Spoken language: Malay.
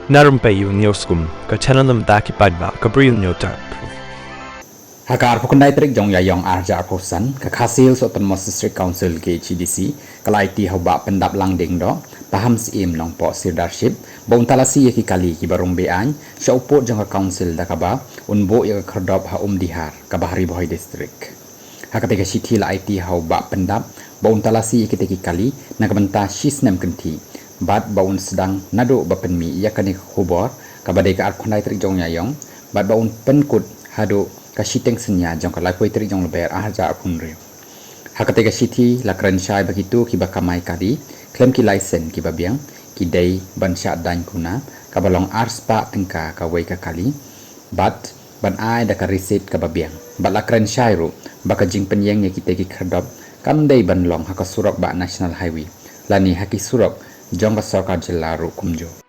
Narum payu nioskum ka chananam daki padba ka bril nyotar. Hakar pukundai trik jong yayong arja arposan ka khasil so ton mos district council ke HDC kalai ti hoba pendap langding do paham sim nong po leadership bon talasi ki kali ki barung bean sya upot jong ka council da kaba unbo ya khardop ha dihar ka bahari bohai district hakate ka sithi la IT hoba pendap bon talasi ki teki kali na kabanta shisnem kenti bat baun sedang nado bapenmi ya kani khubor ka badai ka arkhundai trik jong yayong bat baun penkut hado kasiteng senya jong ka lapoi teri jong leber aja apunre hakate ka sithi la kranchai bagitu ki bakamai kadi klem ki license ki babiang ki dei bansha dan kuna ka balong arspa tengka ka wei ka kali bat ban ai da ka receipt ka babiang bat la kranchai ru baka jing penyeng ye ki te ki khadop kam dei ban long ha ka surok ba national highway lani haki surok jong ka sarkar jilla ru kumjo